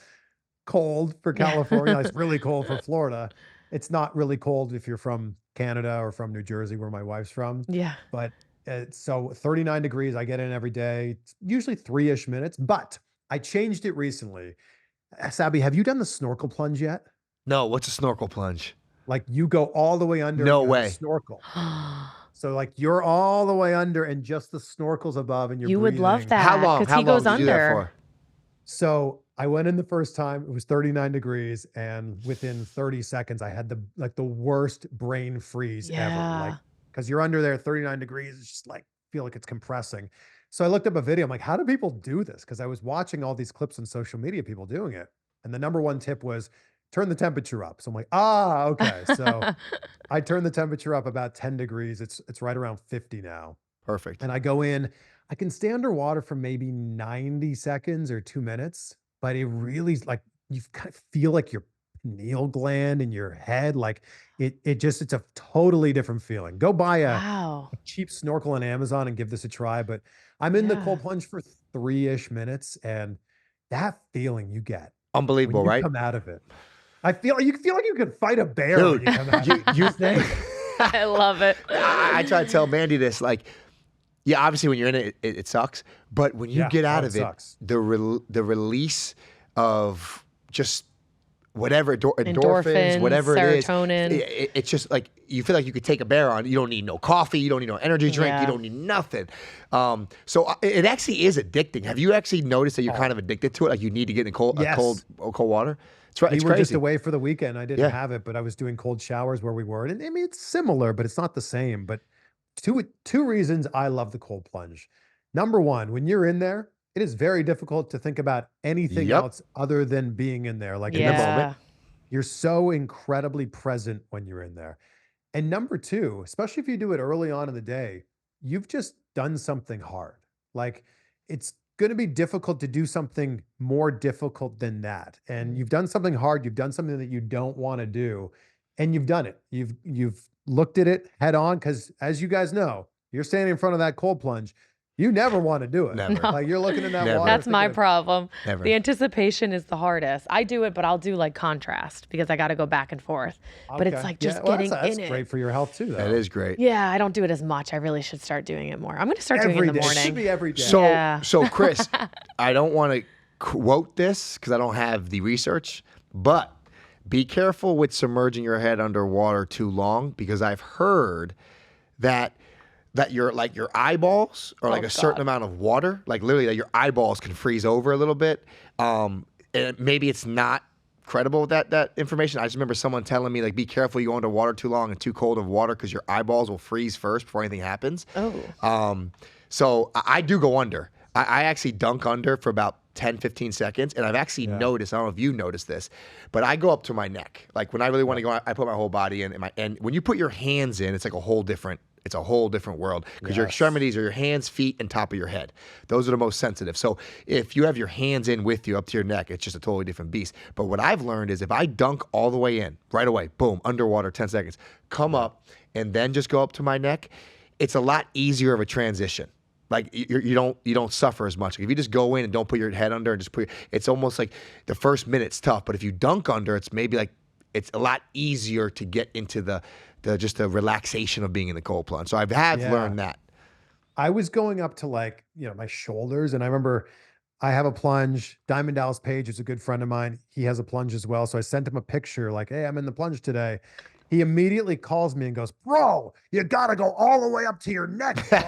cold for California. It's really cold for Florida. It's not really cold if you're from Canada or from New Jersey, where my wife's from. Yeah. But so 39 degrees, I get in every day. It's usually 3-ish minutes, but I changed it recently. Sabby, have you done the snorkel plunge yet? No, what's a snorkel plunge? Like, you go all the way under. No and you have way. to snorkel. So like, you're all the way under and just the snorkel's above, and you're You would love breathing. that. How long? Because How he long goes did you do that under. for? So I went in the first time, it was 39 degrees, and within 30 seconds, I had the worst brain freeze ever. Like, because you're under there 39 degrees, it's just like, feel like it's compressing. So I looked up a video. I'm like, how do people do this? Because I was watching all these clips on social media, people doing it. And the number one tip was turn the temperature up. So I'm like, okay. So I turned the temperature up about 10 degrees. It's right around 50 now. Perfect. And I go in, I can stay underwater for maybe 90 seconds or 2 minutes, but it really is like, you kind of feel like your pineal gland in your head. Like it's a totally different feeling. Go buy a cheap snorkel on Amazon and give this a try. But I'm in the cold plunge for 3-ish minutes, and that feeling you get Unbelievable, when you right? come out of it. You feel like you could fight a bear. Dude, when you come out of it. I love it. I try to tell Mandy this, like, yeah, obviously when you're in it, it sucks. But when you get out of it, sucks. the release of just whatever endorphins, Endorphins, whatever serotonin. it is. It's just like you feel like you could take a bear on. You don't need no coffee. You don't need no energy drink. Yeah. You don't need nothing. So it actually is addicting. Have you actually noticed that you're kind of addicted to it? Like you need to get in cold water. It's right. We It's were just crazy. away for the weekend. I didn't have it, but I was doing cold showers where we were. And I mean, it's similar, but it's not the same. But two reasons I love the cold plunge. Number one, when you're in there, it is very difficult to think about anything else other than being in there. Like in the moment, you're so incredibly present when you're in there. And number two, especially if you do it early on in the day, you've just done something hard. Like it's going to be difficult to do something more difficult than that. And you've done something hard. You've done something that you don't want to do, and you've done it. You've looked at it head on because, as you guys know, you're standing in front of that cold plunge. You never want to do it. Never. Like you're looking in that water. That's my problem. Never. The anticipation is the hardest. I do it, but I'll do like contrast because I got to go back and forth. But it's like just getting that's in it. great for your health too, though. That is great. Yeah, I don't do it as much. I really should start doing it more. I'm going to start doing it in the It should morning. be every day. So Chris, I don't want to quote this because I don't have the research, but be careful with submerging your head underwater too long because I've heard that your eyeballs are like a certain amount of water, like literally that your eyeballs can freeze over a little bit. And maybe it's not credible with that information. I just remember someone telling me like, be careful, you go underwater too long and too cold of water because your eyeballs will freeze first before anything happens. So I do go under. I actually dunk under for about 10, 15 seconds. And I've actually noticed, I don't know if you noticed this, but I go up to my neck. Like when I really want to go, I put my whole body in. And when you put your hands in, it's like a whole different world because your extremities are your hands, feet, and top of your head. Those are the most sensitive. So if you have your hands in with you up to your neck, it's just a totally different beast. But what I've learned is if I dunk all the way in, right away, boom, underwater, 10 seconds, come up, and then just go up to my neck, it's a lot easier of a transition. Like you don't suffer as much. If you just go in and don't put your head under and just it's almost like the first minute's tough. But if you dunk under, it's maybe like it's a lot easier to get into the relaxation of being in the cold plunge. So I've learned that. I was going up to like, my shoulders. And I remember I have a plunge. Diamond Dallas Page is a good friend of mine. He has a plunge as well. So I sent him a picture like, hey, I'm in the plunge today. He immediately calls me and goes, bro, you got to go all the way up to your neck. And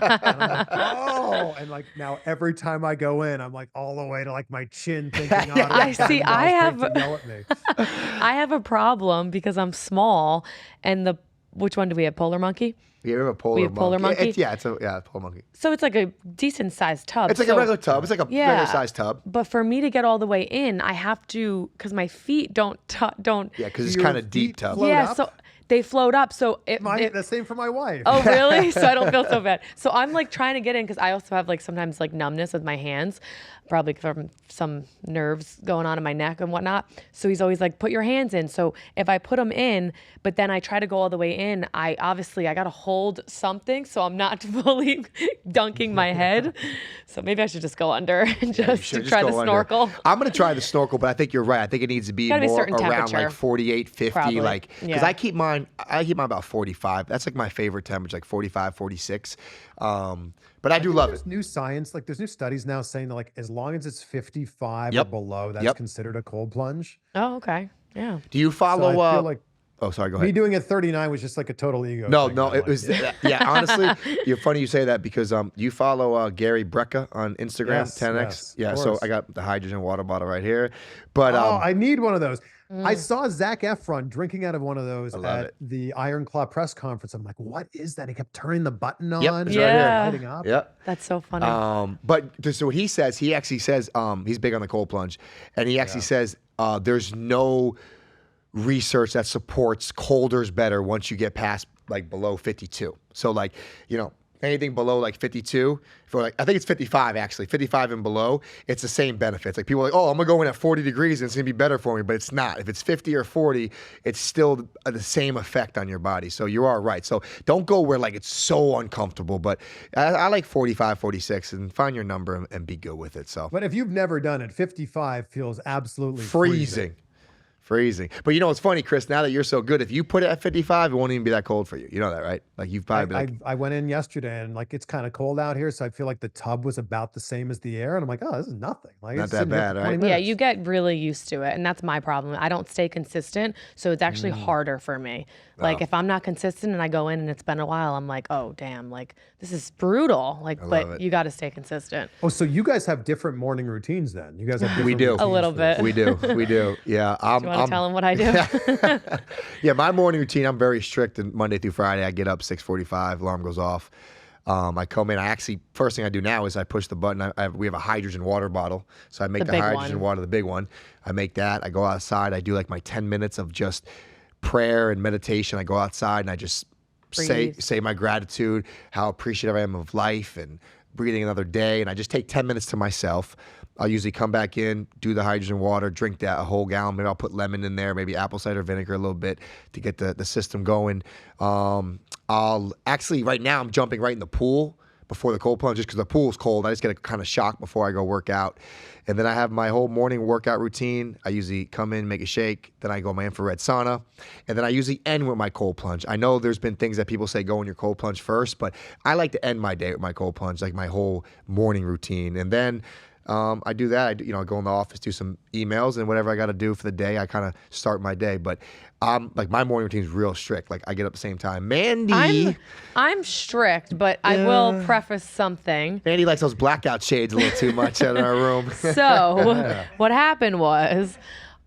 I'm like, oh, and like now every time I go in, I'm like all the way to like my chin thinking, I see. I have yell at me. I have a problem because I'm small, and which one do we have? Polar monkey. We have a polar monkey. It's a polar monkey. So it's like a decent sized tub. It's like a regular tub. It's like a regular sized tub. But for me to get all the way in, I have to because my feet don't. Yeah, because it's kind of deep tub. Yeah, so they float up. So the same for my wife. Oh, really? So I don't feel so bad. So I'm like trying to get in because I also have like sometimes like numbness with my hands, probably from some nerves going on in my neck and whatnot. So he's always like, put your hands in. So if I put them in, but then I try to go all the way in, I got to hold something so I'm not fully dunking my head. So maybe I should just go under and just try the snorkel. I'm going to try the snorkel, but I think you're right. I think it needs to be more around like 48, 50, probably. like, because I keep mine about 45. That's like my favorite temperature, like 45, 46. But I do love it. There's new science, like there's new studies now saying that like as long as it's 55 or below, that's considered a cold plunge. Oh, okay. Yeah. Do you follow So I feel like oh, sorry, go ahead. me doing it 39 was just like a total ego. No, thing. it was honestly, you're funny you say that because you follow Gary Brecka on Instagram, 10X. Yes, so I got the hydrogen water bottle right here. But I need one of those. I saw Zac Efron drinking out of one of those at the Iron Claw press conference. I'm like, what is that? He kept turning the button on. Yep, it's right here. Lighting up. Yep. That's so funny. But so what he actually says he's big on the cold plunge, and he actually says there's no research that supports colder's better once you get past like below 52. So like, anything below like 52, for like I think it's 55 actually, 55 and below, it's the same benefits. Like people are like, oh, I'm gonna go in at 40 degrees and it's gonna be better for me, but it's not. If it's 50 or 40, it's still the same effect on your body. So you are right. So don't go where like it's so uncomfortable, but I like 45, 46 and find your number and be good with it. So, But if you've never done it, 55 feels absolutely freezing. Freezing. But you know what's funny, Chris? Now that you're so good, if you put it at 55, it won't even be that cold for you. You know that, right? Like you've probably been like, I went in yesterday and like it's kind of cold out here, so I feel like the tub was about the same as the air, and I'm like, oh, this is nothing. Like Not it's that sitting here bad, for right? 20 Yeah, minutes. you get really used to it, and that's my problem. I don't stay consistent, so it's actually harder for me. Like if I'm not consistent and I go in and it's been a while, I'm like, oh damn, like this is brutal. Like, love but it. you got to stay consistent. Oh, so you guys have different morning routines then? You guys have different We do. routines A little for bit. this? We do. We do. Yeah. Do you want to tell them what I do? Yeah, my morning routine, I'm very strict, and Monday through Friday, I get up 6:45, alarm goes off. I come in. I actually, first thing I do now is I push the button. We have a hydrogen water bottle, so I make The the big hydrogen one. water, the big one. I make that. I go outside. I do like my 10 minutes of just prayer and meditation. I go outside and I just Breathe. say my gratitude, how appreciative I am of life and breathing another day. And I just take 10 minutes to myself. I'll usually come back in, do the hydrogen water, drink that a whole gallon. Maybe I'll put lemon in there, maybe apple cider vinegar a little bit to get the system going. I'll actually, right now, I'm jumping right in the pool before the cold plunge just because the pool's cold. I just get a kind of shock before I go work out. And then I have my whole morning workout routine. I usually come in, make a shake, then I go my infrared sauna, and then I usually end with my cold plunge. I know there's been things that people say go in your cold plunge first, but I like to end my day with my cold plunge, like my whole morning routine. And then I do that. I go in the office, do some emails, and whatever I got to do for the day, I kind of start my day. But like my morning routine is real strict. Like I get up at the same time. Mandy I'm strict, but I will preface something. likes those blackout shades a little too much in our room. So what happened was,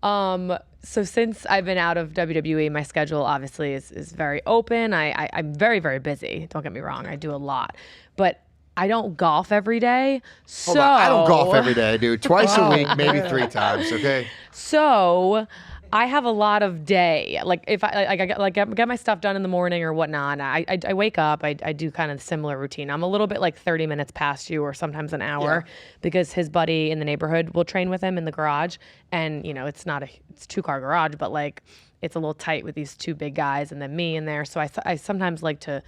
so since I've been out of WWE, my schedule obviously is very open. I'm very, very busy. Don't get me wrong. I do a lot, but I don't golf every day. So Hold on, I don't golf every day, dude. Twice a week, maybe 3 times. Okay. So I have a lot of day. Like if I get my stuff done in the morning or whatnot, I wake up, I do kind of similar routine. I'm a little bit like 30 minutes past you or sometimes an hour because his buddy in the neighborhood will train with him in the garage. And it's not it's 2-car garage, but like it's a little tight with these 2 big guys and then me in there. So I sometimes like to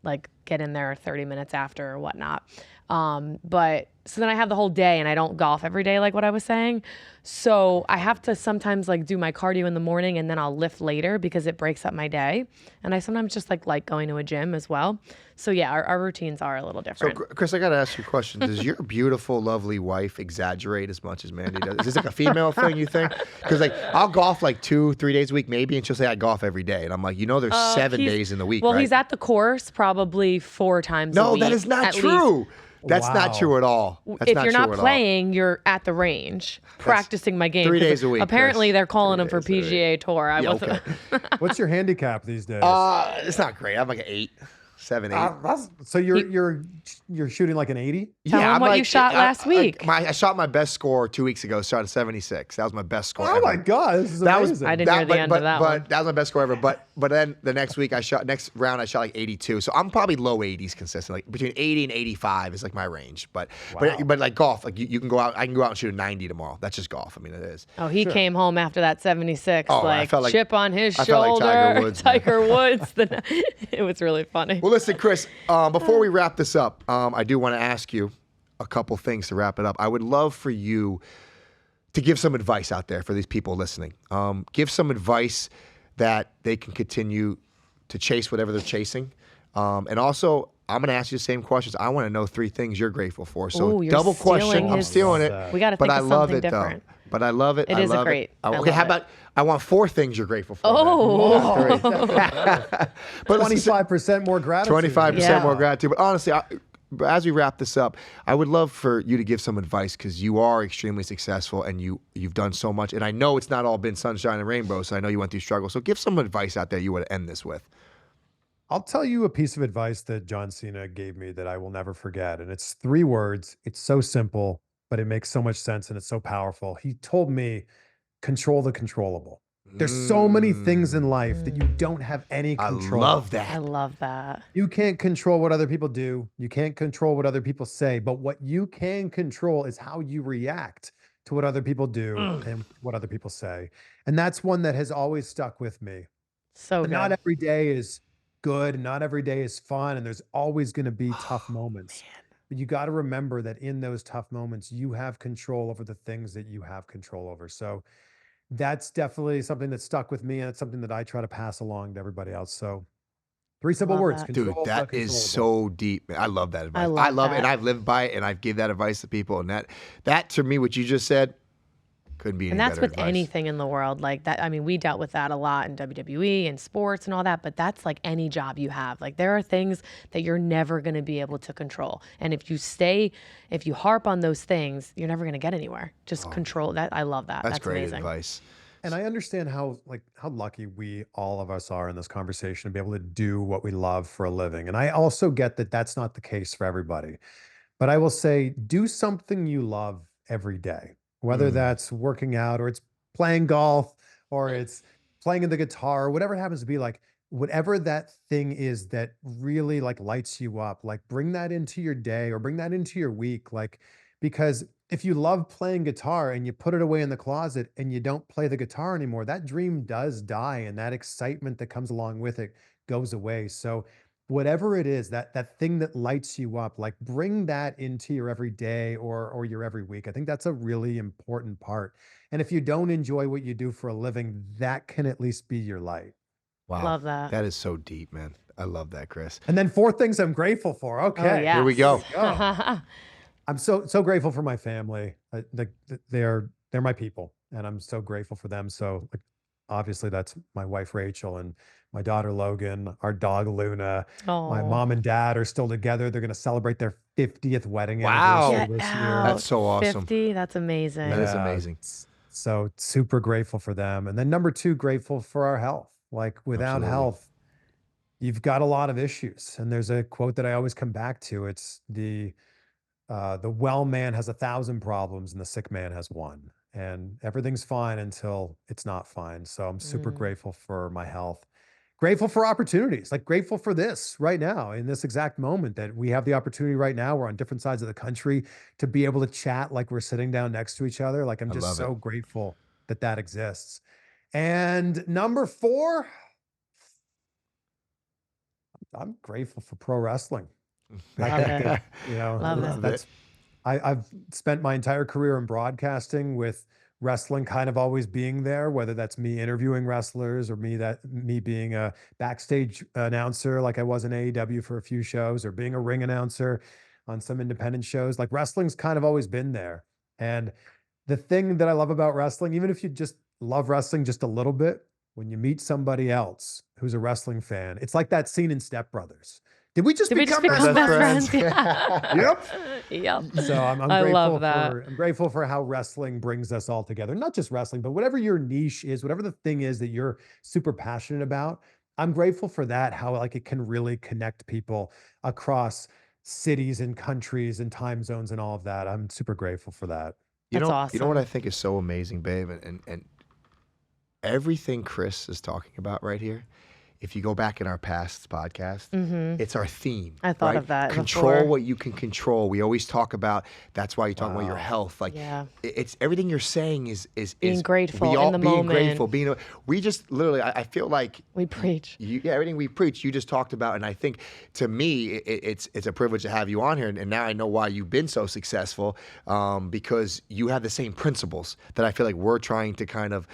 like get in there 30 minutes after or whatnot. But so then I have the whole day and I don't golf every day, like what I was saying. So I have to sometimes like do my cardio in the morning and then I'll lift later because it breaks up my day. And I sometimes just like going to a gym as well. So yeah, our routines are a little So, different. Chris, I got to ask you a question. Does your beautiful, lovely wife exaggerate as much as Mandy does? Is this like a female thing, you think? Because like I'll golf like 2-3 days a week maybe, and she'll say I golf every day. And I'm like, there's 7 days in the week, Well, right? he's at the course probably 4 times a No, week. that is not at least. true. That's not Wow. true at all. That's If you're true not at all. playing, you're at the range practicing my game. 3 'Cause days a week, Apparently, Chris. they're calling 3 him for days a week. PGA Tour. I Yeah, wasn't. okay. What's your handicap these days? It's not great. I'm like an 8, 7, 8. So you're shooting like an 80? Tell him I'm what you shot last week. I shot my best score 2 weeks ago. Shot a 76. That was my best score. Oh ever. my God, this is That was amazing. I didn't hear the end of that one. But that was my best score ever. But then the next round I shot like 82. So I'm probably low 80s consistent. Like between 80 and 85 is like my range. But like golf, like you can go out. I can go out and shoot a 90 tomorrow. That's just golf. I mean, it is. Oh, he came home after that 76, Oh, I like felt like- chip on his I shoulder. felt like Tiger Woods, man. Tiger Woods. It was really funny. Well, listen, Chris. Before we wrap this up, I do want to ask you a couple things to wrap it up. I would love for you to give some advice out there for these people listening. Give some advice that they can continue to chase whatever they're chasing. And also, I'm going to ask you the same questions. I want to know 3 things you're grateful for. So Ooh, you're double question. stealing I'm his- stealing it. that. We got to But think I of love something it different. though. But I love it. It I is a love great- it. I Okay, love how it. about I want 4 things you're grateful for. Oh. But listen, 25% more gratitude. 25% Yeah. more gratitude. But honestly, as we wrap this up, I would love for you to give some advice because you are extremely successful and you've done so much. And I know it's not all been sunshine and rainbows, so I know you went through struggles. So give some advice out there you would end this with. I'll tell you a piece of advice that John Cena gave me that I will never forget. And it's 3 words. It's so simple, but it makes so much sense and it's so powerful. He told me, control the controllable. There's so many things in life that you don't have any I control. love I that. love that. You can't control what other people do. You can't control what other people say. But what you can control is how you react to what other people do and what other people say. And that's one that has always stuck with me. So But good. not every day is good. And not every day is fun. And there's always going to be tough moments. But you got to remember that in those tough moments, you have control over the things that you have control over. So that's definitely something that stuck with me, and it's something that I try to pass along to everybody else. So 3 simple Love words: that. Dude, control the that is controllable. so deep. Man. I love that I advice. I love love it, and that. I've lived by it, and I've give that advice to people. And that to me, what you just said, couldn't be any And that's better with advice. anything in the world like that. I mean, we dealt with that a lot in WWE and sports and all that, but that's like any job you have. Like there are things that you're never going to be able to control. And if you harp on those things, you're never going to get anywhere. Just control that. I love that. That's That's great amazing. advice. And I understand how lucky we all of us are in this conversation to be able to do what we love for a living. And I also get that that's not the case for everybody. But I will say, do something you love every day, whether Mm, that's working out or it's playing golf or it's playing in the guitar, whatever it happens to be, like whatever that thing is that really like lights you up, like bring that into your day or bring that into your week. Like, because if you love playing guitar and you put it away in the closet and you don't play the guitar anymore, that dream does die and that excitement that comes along with it goes away. So whatever it is, that thing that lights you up, like bring that into your every day or your every week. I think that's a really important part. And if you don't enjoy what you do for a living, that can at least be your light. wow, Love that. that is so deep, man. I love that, Chris. And then 4 things I'm grateful for. Oh, Okay, Here we here we go. yes. go. I'm so grateful for my family. They're my people, and I'm so grateful for them. So, like, obviously, that's my wife Rachel and my daughter Logan, our dog Luna. My Oh, mom and dad are still together. They're going to celebrate their 50th wedding anniversary Wow. get this year. That's out. so awesome. 50. That's That amazing. is Yeah, amazing. so super grateful for them. And then number 2, grateful for our health. Like without Absolutely. health, you've got a lot of issues. And there's a quote that I always come back to. It's the well man has 1,000 problems and the sick man has one. And everything's fine until it's not fine. So I'm super Mm. grateful for my health. Grateful for opportunities, like grateful for this right now in this exact moment that we have the opportunity right now. We're on different sides of the country to be able to chat like we're sitting down next to each other. Like I'm I just love it. so grateful that that exists. And number 4, I'm grateful for pro wrestling. I Love think it. that, I Love it. love it. that's I've spent my entire career in broadcasting with wrestling kind of always being there, whether that's me interviewing wrestlers or me being a backstage announcer like I was in AEW for a few shows or being a ring announcer on some independent shows. Like wrestling's kind of always been there. And the thing that I love about wrestling, even if you just love wrestling just a little bit, when you meet somebody else who's a wrestling fan, it's like that scene in Step Brothers. Did we just Did we just become best become best friends? friends? Yeah. Yep. Yep. So I'm I grateful love that. for how wrestling brings us all together. Not just wrestling, but whatever your niche is, whatever the thing is that you're super passionate about. I'm grateful for that, how like it can really connect people across cities and countries and time zones and all of that. I'm super grateful for that. That's You know what I awesome. think is so amazing, babe, and everything Chris is talking about right here, if you go back in our past podcast, it's our theme, I thought right? of that Control before. what you can control. We always talk about that's why you talk about your Wow. health. Like Yeah. it's everything you're saying Being is grateful we in all the being moment. grateful, we just literally I feel like We preach. yeah, everything we preach, you just talked about, and I think to me, it's a privilege to have you on here, and now I know why you've been so successful, because you have the same principles that I feel like we're trying to kind of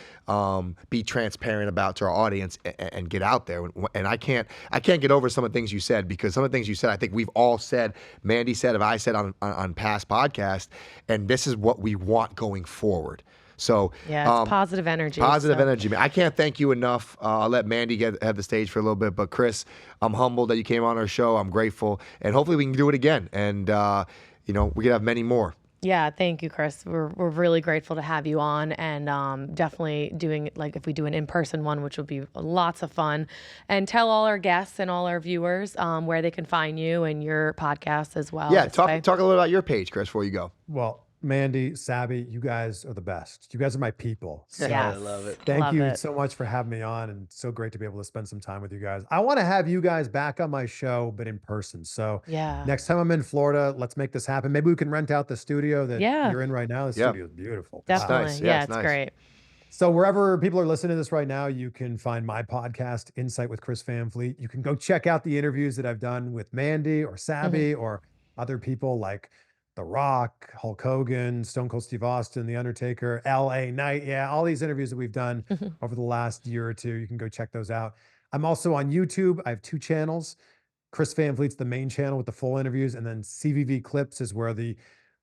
be transparent about to our audience and get out there. And I can't get over some of the things you said because some of the things you said, I think we've all said, Mandy said, if I said on past podcasts, and this is what we want going forward. So Yeah, it's positive energy. positive So energy, man. I can't thank you enough. I'll let Mandy have the stage for a little bit, but Chris, I'm humbled that you came on our show. I'm grateful, and hopefully we can do it again. And we can have many more. yeah, thank you, Chris. We're really grateful to have you on, and definitely doing like if we do an in-person one, which will be lots of fun. And tell all our guests and all our viewers where they can find you and your podcast as well. Yeah, this talk way. a little about your page, Chris, before you go. Well, Mandy, Sabby, you guys are the best. You guys are my people. So Yes, love it. thank love you it. so much for having me on and so great to be able to spend some time with you guys. I want to have you guys back on my show, but in person. So Yeah, next time I'm in Florida, let's make this happen. Maybe we can rent out the studio that yeah, you're in right now. The Yeah, studio is beautiful. it's Wow. definitely. nice. Yeah, It's it's nice. great. So wherever people are listening to this right now, you can find my podcast, Insight with Chris Van Vliet. You can go check out the interviews that I've done with Mandy or Sabby or other people like The Rock, Hulk Hogan, Stone Cold Steve Austin, The Undertaker, LA Knight. Yeah, all these interviews that we've done over the last year or two. You can go check those out. I'm also on YouTube. I have 2 channels. Chris Van Vliet's the main channel with the full interviews, and then CVV Clips is where the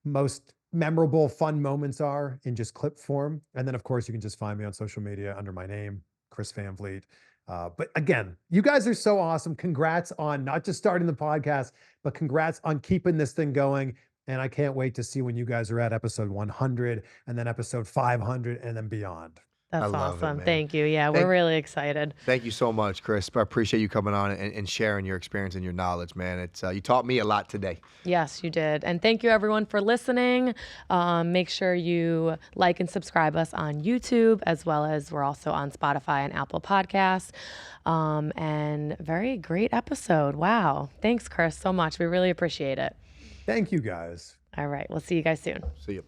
most memorable, fun moments are in just clip form. And then, of course, you can just find me on social media under my name, Chris Van Vliet. But again, you guys are so awesome. Congrats on not just starting the podcast, but congrats on keeping this thing going. And I can't wait to see when you guys are at episode 100 and then episode 500 and then beyond. I That's love it, awesome. man. Thank you. Yeah, Thank- we're really excited. Thank you so much, Chris. I appreciate you coming on and sharing your experience and your knowledge, man. It's you taught me a lot today. Yes, you did. And thank you everyone for listening. Make sure you like and subscribe us on YouTube, as well as we're also on Spotify and Apple Podcasts. And very great episode. Wow. Thanks, Chris, so much. We really appreciate it. Thank you guys. All right. We'll see you guys soon. See you.